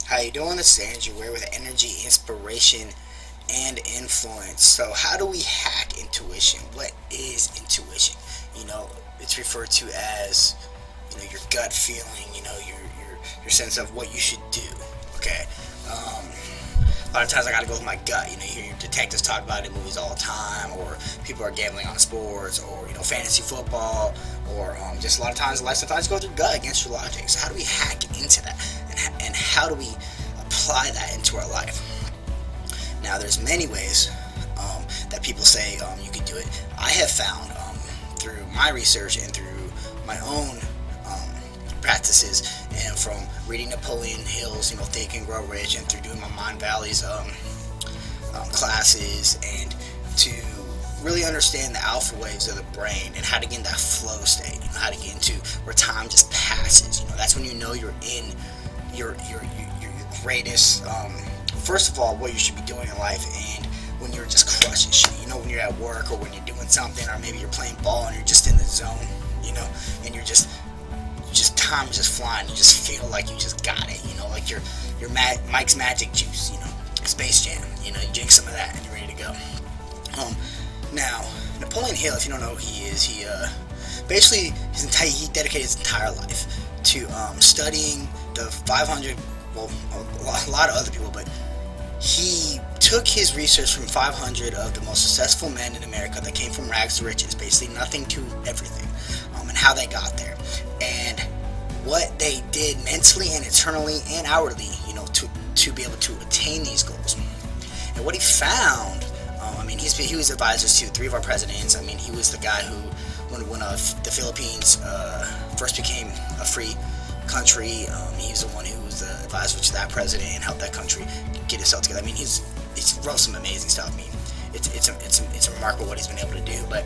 How you doing? This is Andrew Ware with Energy, Inspiration, and Influence. So how do we hack intuition? What is intuition? It's referred to as, your gut feeling, your sense of what you should do. Okay. A lot of times I gotta go with my gut. You hear your detectives talk about it in movies all the time, or people are gambling on sports, or fantasy football, or just a lot of times in life, sometimes you go through gut against your logic. So how do we hack into that, and how do we apply that into our life? Now, there's many ways that people say you can do it. I have found through my research and through my own practices, and from reading Napoleon Hill's Think and Grow Rich, and through doing my Mind Valley's classes, and to really understand the alpha waves of the brain and how to get in that flow state, how to get into where time just passes. That's when you're in your greatest, first of all, what you should be doing in life, and when you're just crushing shit, when you're at work, or when you're doing something, or maybe you're playing ball and you're just in the zone, and you're just time is just flying. You just feel like you just got it, like your Mike's Magic Juice, Space Jam, you drink some of that and you're ready to go. Now, Napoleon Hill, if you don't know who he is, he basically he dedicated his entire life to studying the 500, well, a lot of other people, but he took his research from 500 of the most successful men in America that came from rags to riches, basically nothing to everything, and how they got there, and what they did mentally and internally and outwardly, to be able to attain these goals. And what he found, he was advisors to 3 of our presidents. He was the guy who, when the Philippines first became a free country, he was the one who was the advisor to that president and helped that country get itself together. He's wrote some amazing stuff. It's remarkable what he's been able to do. But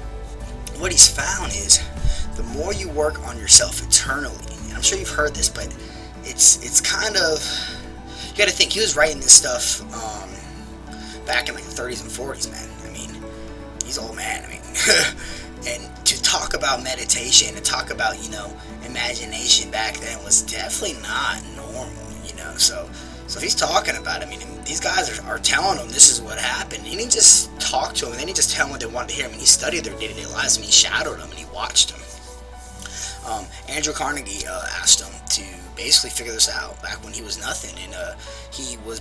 what he's found is, the more you work on yourself internally, and I'm sure you've heard this, but it's kind of, you got to think, he was writing this stuff back in like the 30s and 40s, man. He's old man. And to talk about meditation, to talk about imagination back then was definitely not normal. So if he's talking about it, these guys are telling him this is what happened. He didn't just talk to them, and they didn't just tell him what they wanted to hear. He studied their day-to-day lives, and he shadowed them, and he watched them. Andrew Carnegie asked him to basically figure this out back when he was nothing, and he was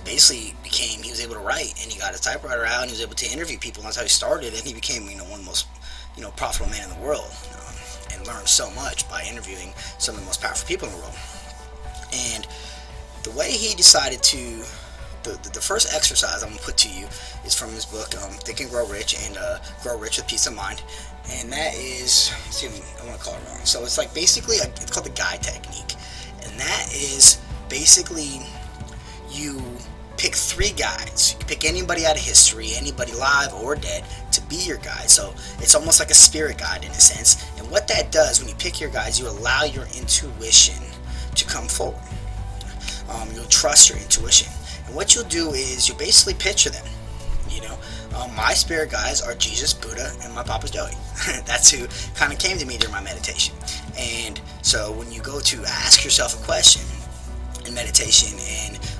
able to write, and he got his typewriter out, and he was able to interview people, and that's how he started, and he became one of the most profitable men in the world, and learned so much by interviewing some of the most powerful people in the world. And the way he decided to, the first exercise I'm going to put to you is from his book, Think and Grow Rich, and Grow Rich with Peace of Mind. And that is, let's see, I want to call it wrong. So it's like basically, it's called the guide technique. And that is basically, you pick 3 guides. You can pick anybody out of history, anybody live or dead, to be your guide. So it's almost like a spirit guide in a sense. And what that does, when you pick your guides, you allow your intuition to come forward. You'll trust your intuition. And what you'll do is you'll basically picture them. My spirit guides are Jesus, Buddha, and my Papa's Joey. That's who kind of came to me during my meditation. And so when you go to ask yourself a question in meditation,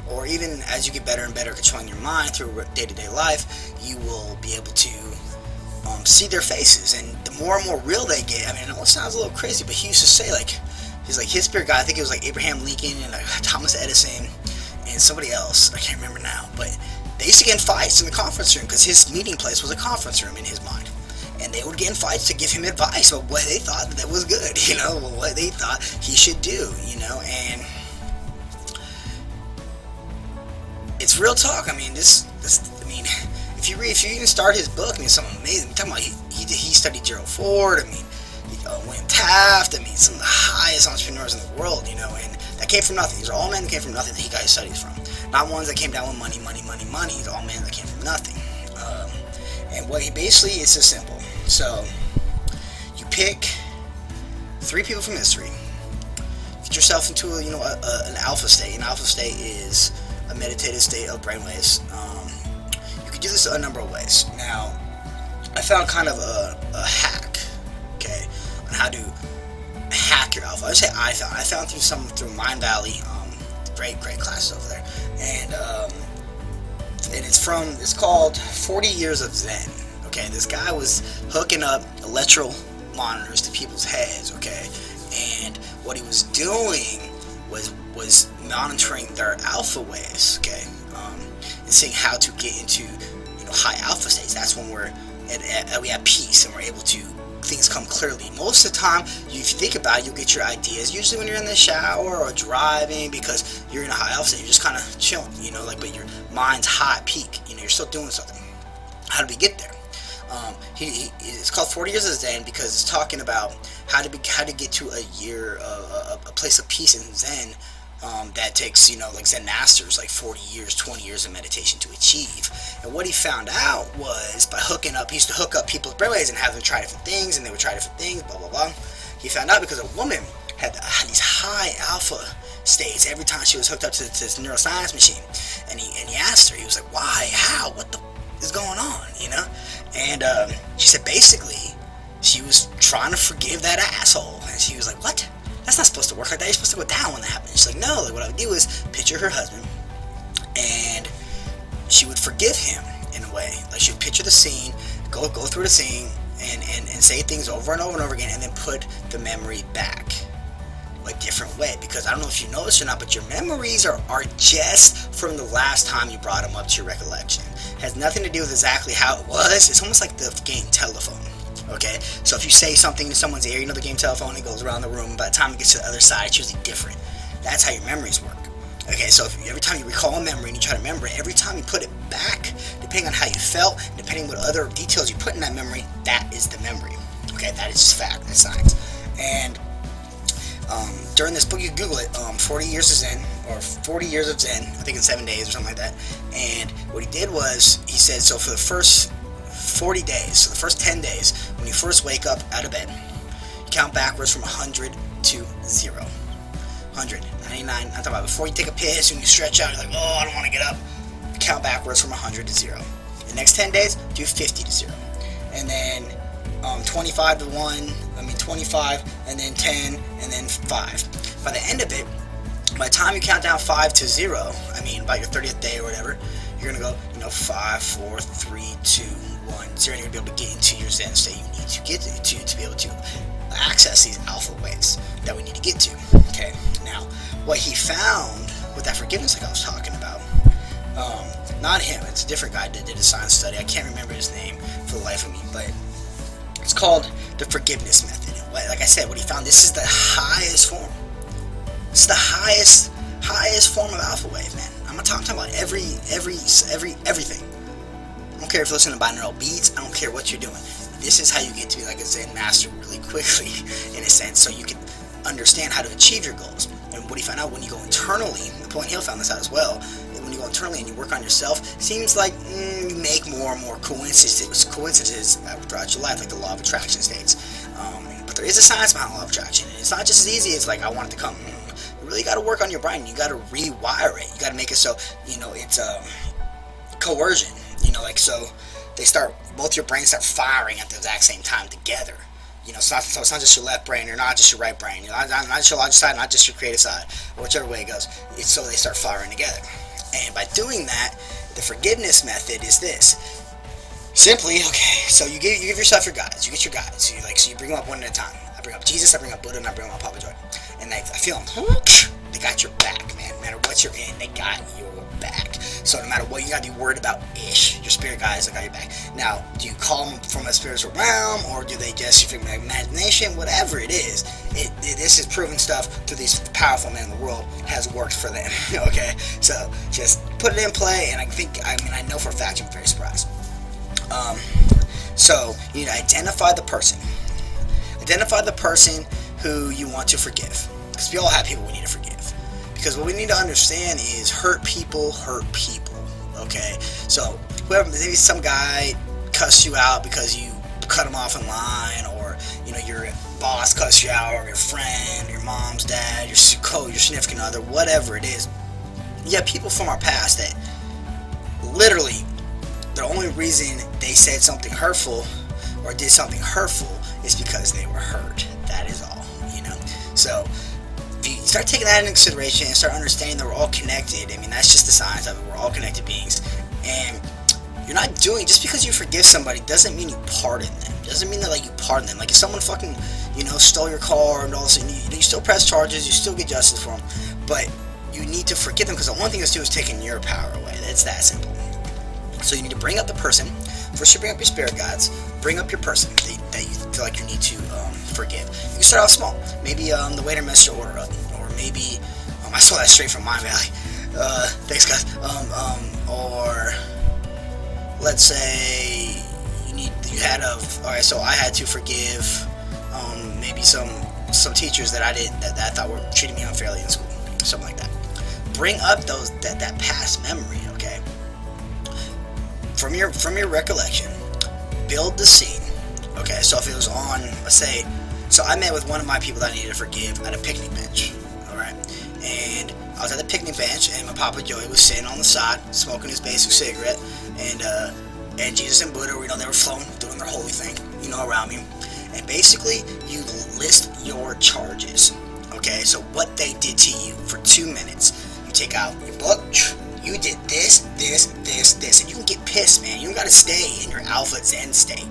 or even as you get better and better controlling your mind through day-to-day life, you will be able to see their faces. And the more and more real they get, I know it sounds a little crazy, but he used to say, he's like his spirit guide, I think it was like Abraham Lincoln and Thomas Edison and somebody else, I can't remember now, but they used to get in fights in the conference room because his meeting place was a conference room in his mind. And they would get in fights to give him advice on what they thought that was good, what they thought he should do, and it's real talk. If you even start his book, something amazing. I'm talking about he studied Gerald Ford, William Taft, some of the highest entrepreneurs in the world, and that came from nothing. These are all men that came from nothing that he got his studies from. Not ones that came down with money. These are all men that came from nothing. And what he basically, it's just simple. So, you pick 3 people from history, get yourself into an alpha state. An alpha state is a meditative state of brainwaves. You can do this a number of ways. Now, I found kind of a hack, okay, on how to hack your alpha. I found through Mind Valley great classes over there. And it's called 40 Years of Zen. Okay, this guy was hooking up electro monitors to people's heads. Okay, and what he was doing was monitoring their alpha waves. Okay, and seeing how to get into high alpha states. That's when we have peace and we're able to things come clearly. Most of the time, if you think about it, you'll get your ideas usually when you're in the shower or driving, because you're in a high alpha state. You're just kind of chilling, but your mind's high at peak. You're still doing something. How do we get there? It's called 40 Years of Zen because it's talking about how to get to a place of peace in Zen. That takes, like Zen masters, like 40 years, 20 years of meditation to achieve. And what he found out was by hooking up, he used to hook up people's brainwaves and have them try different things, and they would try different things, blah, blah, blah. He found out because a woman had these high alpha states every time she was hooked up to this neuroscience machine. And he asked her, he was like, why, how, what the is going on, And she said basically she was trying to forgive that asshole. And she was like, what? That's not supposed to work like that. You're supposed to go down when that happens. She's like, no, what I would do is picture her husband, and she would forgive him in a way. Like, she would picture the scene, go through the scene, and say things over and over and over again, and then put the memory back a different way. Because I don't know if you know this or not, but your memories are just from the last time you brought them up to your recollection. It has nothing to do with exactly how it was. It's almost like the game telephone. Okay, so if you say something to someone's ear, the game telephone, it goes around the room. By the time it gets to the other side, it's usually different. That's how your memories work. Okay, so every time you recall a memory and you try to remember it, every time you put it back, depending on how you felt, depending on what other details you put in that memory, that is the memory. Okay, that is just fact. That's science. And during this book, you can Google it, 40 Years of Zen, or 40 Years of Zen, I think in 7 days or something like that. And what he did was, he said, so for the first 40 days, so the first 10 days, when you first wake up out of bed, you count backwards from 100 to 0. 100, 99, I'm talking about before you take a piss, when you stretch out, you're like, oh, I don't want to get up. Count backwards from 100 to 0. The next 10 days, do 50 to 0. And then 25 to 25, and then 10, and then 5. By the end of it, by the time you count down 5 to 0, by your 30th day or whatever, you're going to go, 5, 4, 3, 2, 1, 0, and you're going to be able to get into your Zen state you need to get to be able to access these alpha waves that we need to get to. Okay, now, what he found with that forgiveness like I was talking about, not him, it's a different guy that did a science study, I can't remember his name for the life of me, but it's called the forgiveness method. Like I said, what he found, this is the highest form. It's the highest form of alpha wave, man. I'm talking about everything. I don't care if you're listening to binaural beats. I don't care what you're doing. This is how you get to be like a Zen master really quickly, in a sense, so you can understand how to achieve your goals. And what he found out, when you go internally, Napoleon Hill found this out as well, when you go internally and you work on yourself, it seems like you make more and more coincidences throughout your life, like the law of attraction states. But there is a science behind law of attraction. And it's not just as easy as like, I want it to come. You really got to work on your brain. You got to rewire it. You got to make it so, it's coercion. So both your brains start firing at the exact same time together. So it's not just your left brain, or not just your right brain, not just your logical side, not just your creative side, or whichever way it goes. It's so they start firing together. And by doing that, the forgiveness method is this. Simply, okay, so you give yourself your guides. You get your guides. So you bring them up one at a time. I bring up Jesus, I bring up Buddha, and I bring up Papa Joy. And I feel them. They got your back, man. No matter what you're in, they got your back. So no matter what you gotta be worried about, your spirit guides have got your back. Now, do you call them from a spiritual realm, or do they just from imagination? Whatever it is, this is proven stuff through these powerful men in the world has worked for them. Okay, so just put it in play, and I know for a fact you're very surprised. So you need to identify the person. Identify the person who you want to forgive, because we all have people we need to forgive. Because what we need to understand is hurt people. Okay, so maybe some guy cussed you out because you cut him off in line, or your boss cussed you out, or your friend, your mom's dad, your significant other, whatever it is. Yeah, people from our past that literally the only reason they said something hurtful or did something hurtful is because they were hurt. That is all. So start taking that into consideration and start understanding that we're all connected. I mean, that's just the science of it. We're all connected beings. And you're not doing, just because you forgive somebody doesn't mean you pardon them. Doesn't mean that, like, you pardon them. Like, if someone fucking, stole your car and all of a sudden, you still press charges, you still get justice for them, but you need to forgive them, because the one thing that's doing is taking your power away. It's that simple. So you need to bring up the person. First, you bring up your spirit guides. Bring up your person that you feel like you need to forgive. You can start out small. Maybe the waiter messed your order up, or maybe I saw that straight from my valley. Thanks, guys. Or let's say alright, so I had to forgive maybe some teachers that I thought were treating me unfairly in school, something like that. Bring up that past memory, okay? From your recollection, build the scene. Okay, so if it was on, let's say, so I met with one of my people that I needed to forgive at a picnic bench. Alright, and I was at the picnic bench, and my Papa Joey was sitting on the side smoking his basic cigarette, and Jesus and Buddha, they were flowing, doing their holy thing, around me. And basically, you list your charges. Okay, so what they did to you for 2 minutes. You take out your book. You did this, and you can get pissed, man. You don't gotta stay in your alpha zen state.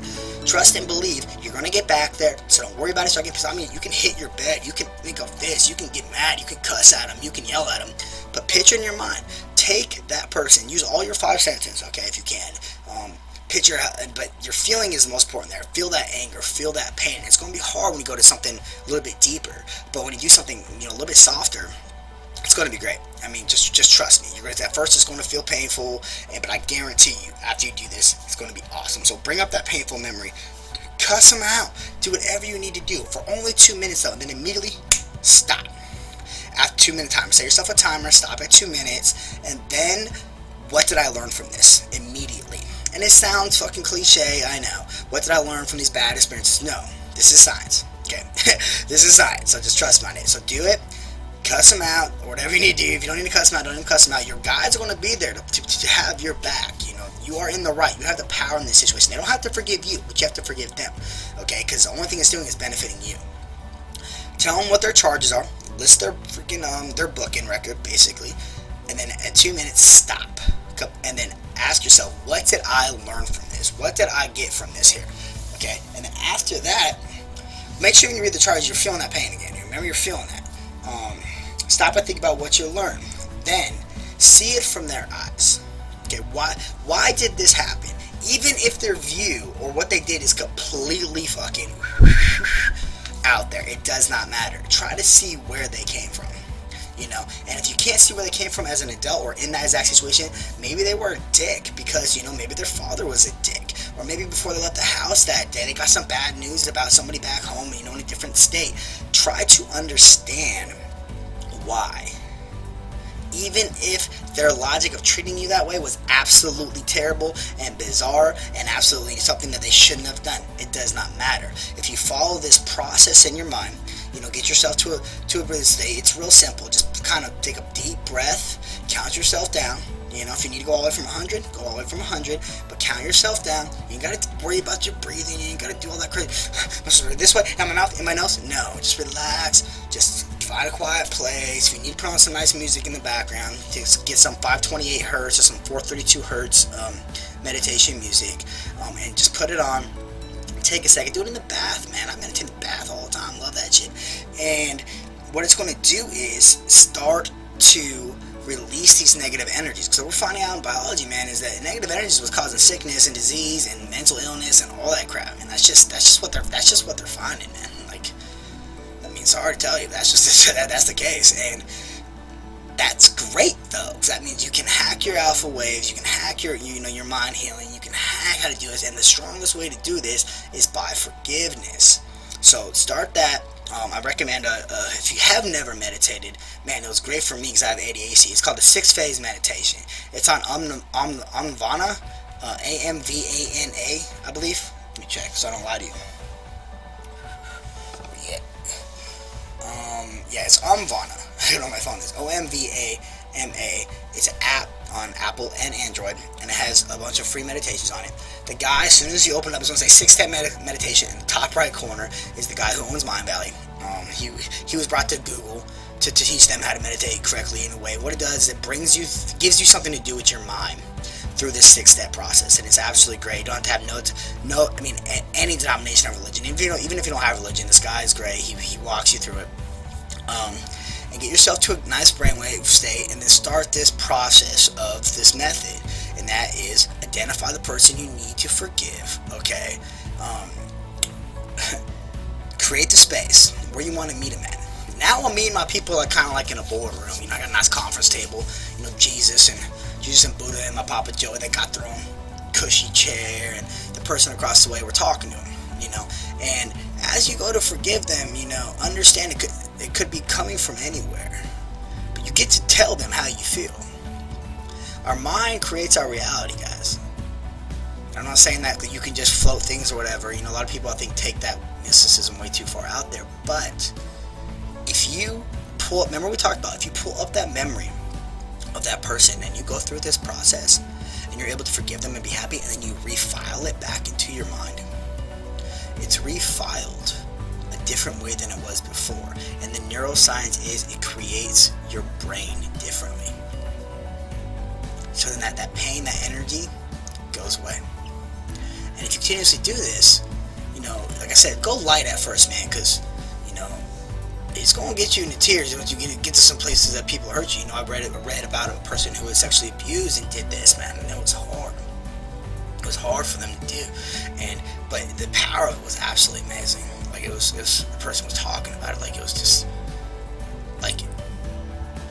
Trust and believe you're gonna get back there, so don't worry about it. Start getting pissed. I mean, you can hit your bed, you can think of this, you can get mad, you can cuss at them, you can yell at them, but picture in your mind. Take that person, use all your 5 senses, okay, if you can. Picture, but your feeling is the most important there. Feel that anger, feel that pain. It's going to be hard when you go to something a little bit deeper, but when you do something a little bit softer, it's going to be great. I mean, just trust me. At first it's going to feel painful, but I guarantee you, after you do this, it's going to be awesome. So bring up that painful memory, cuss them out, do whatever you need to do for only 2 minutes though, and then immediately stop. After 2 minute timer, set yourself a timer, stop at 2 minutes, and then what did I learn from this? Immediately. And it sounds fucking cliche, I know. What did I learn from these bad experiences? No, this is science. Okay, this is science. So just trust me on it. So do it. Cuss them out, or whatever you need to do. If you don't need to cuss them out, don't even cuss them out. Your guides are going to be there to have your back. You are in the right. You have the power in this situation. They don't have to forgive you, but you have to forgive them. Okay, because the only thing it's doing is benefiting you. Tell them what their charges are. List their freaking their booking record, basically, and then at 2 minutes, stop. And then ask yourself, what did I learn from this? What did I get from this here? Okay, and then after that, make sure when you read the charges, you're feeling that pain again. Remember, you're feeling that. Stop and think about what you learned. Then see it from their eyes. Okay, why did this happen? Even if their view or what they did is completely fucking out there, it does not matter. Try to see where they came from. And if you can't see where they came from as an adult or in that exact situation, maybe they were a dick because, maybe their father was a dick. Or maybe before they left the house that day, they got some bad news about somebody back home, in a different state. Try to understand why. Even if their logic of treating you that way was absolutely terrible and bizarre and absolutely something that they shouldn't have done, it does not matter. If you follow this process in your mind, get yourself to a breathing state. It's real simple. Just kind of take a deep breath, count yourself down. If you need to go all the way from 100, go all the way from 100, but count yourself down. You ain't got to worry about your breathing. You ain't got to do all that crazy. This way, in my mouth, in my nose. No, just relax. Just find a quiet place. If you need to put on some nice music in the background, just get some 528 hertz or some 432 hertz meditation music, and just put it on. Take a second, do it in the bath, man. I meditate in the bath all the time, love that shit. And what it's going to do is start to release these negative energies, because what we're finding out in biology, man, is that negative energies was causing sickness and disease and mental illness and all that crap. And that's just what they're finding, man. Like, I mean, sorry to tell you, that's the case. And that's great though, because that means you can hack your alpha waves, you can hack your your mind healing, you can hack how to do this, and the strongest way to do this is by forgiveness. So start that. I recommend if you have never meditated, man, it was great for me because I have ADHD. It's called the 6-phase meditation. It's on Amvana, AMVANA, I believe. Let me check so I don't lie to you. Yeah, it's Amvana. I don't know what my phone is. OMVAMA. It's an app on Apple and Android, and it has a bunch of free meditations on it. The guy, as soon as you open it up, it's going to say 6-step meditation. In the top right corner is the guy who owns Mind Valley. He was brought to Google to teach them how to meditate correctly in a way. What it does is it gives you something to do with your mind through this 6-step process, and it's absolutely great. You don't have to have I mean, any denomination of religion. Even if you don't have religion, this guy is great. He walks you through it. And get yourself to a nice brainwave state, and then start this process of this method, and that is identify the person you need to forgive. Okay, create the space where you want to meet them at. Now I'm meeting my people like kind of like in a boardroom. You know, I got a nice conference table. You know, Jesus and Buddha and my Papa Joe. They got their own cushy chair, and the person across the way, we're talking to them. You know, and as you go to forgive them, you know, understand it could be coming from anywhere, but you get to tell them how you feel. Our mind creates our reality, guys. I'm not saying that you can just float things or whatever. You know, a lot of people, I think, take that mysticism way too far out there. But if you remember we talked about, if you pull up that memory of that person and you go through this process and you're able to forgive them and be happy, and then you refile it back into your mind, it's refiled a different way than it was before. And the neuroscience is it creates your brain differently. So then that pain, that energy goes away. And if you continuously do this, you know, like I said, go light at first, man, because, you know, it's going to get you into tears once you get to some places that people hurt you. You know, I read about a person who was sexually abused and did this, man, and it was hard. It was hard for them to do, but the power of it was absolutely amazing. Like it was the person was talking about it like it was just like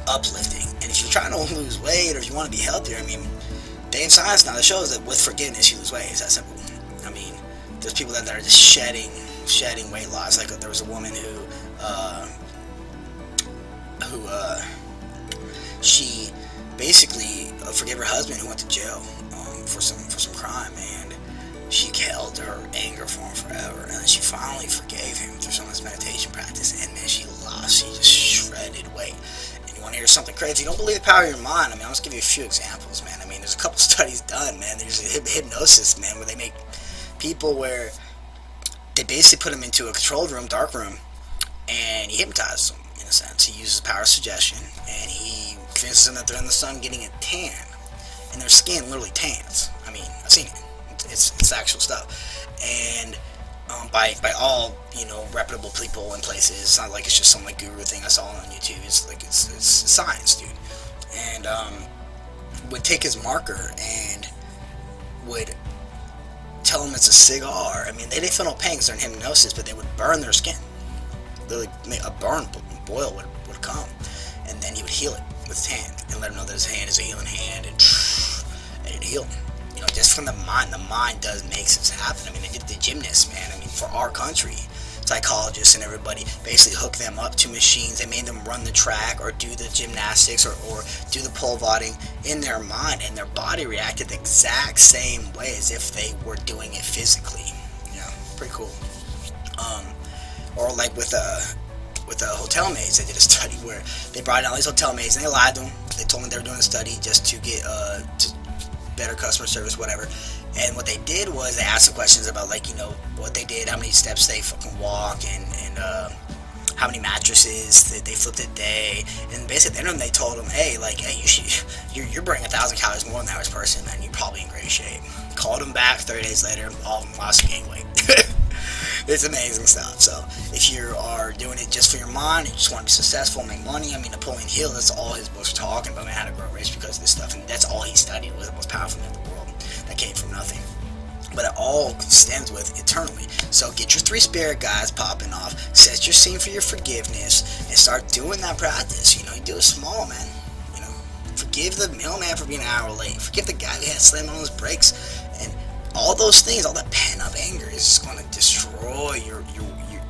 uplifting. And if you're trying to lose weight or if you want to be healthier, I mean, Dave Science now shows that with forgiveness you lose weight. It's that simple. I mean, there's people that are just shedding weight loss. Like there was a woman who she basically forgave her husband who went to jail for some crime, and she held her anger for him forever, and then she finally forgave him through some of this meditation practice, and then she just shredded weight. And you want to hear something crazy? You don't believe the power of your mind? I mean, I'll just give you a few examples, man. I mean, there's a couple studies done, man. There's hypnosis, man, where they make people where they basically put them into a controlled room, dark room, and he hypnotizes them, in a sense. He uses the power of suggestion, and he convinces them that they're in the sun getting a tan, and their skin literally tans. I mean, I've seen it. It's actual stuff. And by all, you know, reputable people and places. It's not like it's just some like guru thing I saw on YouTube. It's like it's science, dude. And would take his marker and would tell them it's a cigar. I mean, they didn't feel no pain because they're in hypnosis, but they would burn their skin. Literally, a boil would come, and then he would heal it with his hand and let them know that his hand is a healing hand, and it'd heal them. You know, just from the mind does makes this happen. I mean, they did the gymnasts, man. I mean, for our country, psychologists and everybody basically hooked them up to machines. They made them run the track or do the gymnastics or do the pole vaulting in their mind, and their body reacted the exact same way as if they were doing it physically. Yeah, pretty cool. Or like with the hotel maids, they did a study where they brought in all these hotel maids and they lied to them. They told them they were doing a study just to get better customer service, whatever. And what they did was they asked them questions about, like, you know, what they did, how many steps they fucking walk, and how many mattresses they flipped a day. And basically, at the end of them, they told them, hey, you're burning 1,000 calories more than the average person, man. You're probably in great shape. Called them back 30 days later, all of them lost gain weight. It's amazing stuff. So if you are doing it just for your mind and you just want to be successful and make money, I mean, Napoleon Hill, that's all his books are talking about, man, how to grow rich because of this stuff. And that's all he studied. Was the most powerful man in the world. That came from nothing. But it all stems with eternally. So get your 3 spirit guides popping off, set your scene for your forgiveness, and start doing that practice. You know, you do it small, man. You know, forgive the mailman for being an hour late. Forgive the guy who had slammed on his brakes. And all those things, all that pent-up anger is just going to destroy your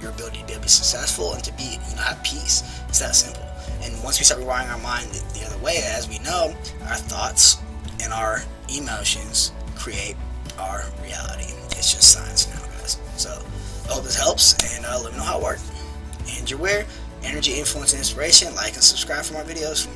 ability to be successful and to be, you know, have peace. It's that simple. And once we start rewiring our mind the other way, as we know, our thoughts and our emotions create our reality. It's just science now, guys. So I hope this helps, and let me know how it worked. And you're where energy, influence, and inspiration. Like and subscribe for more videos.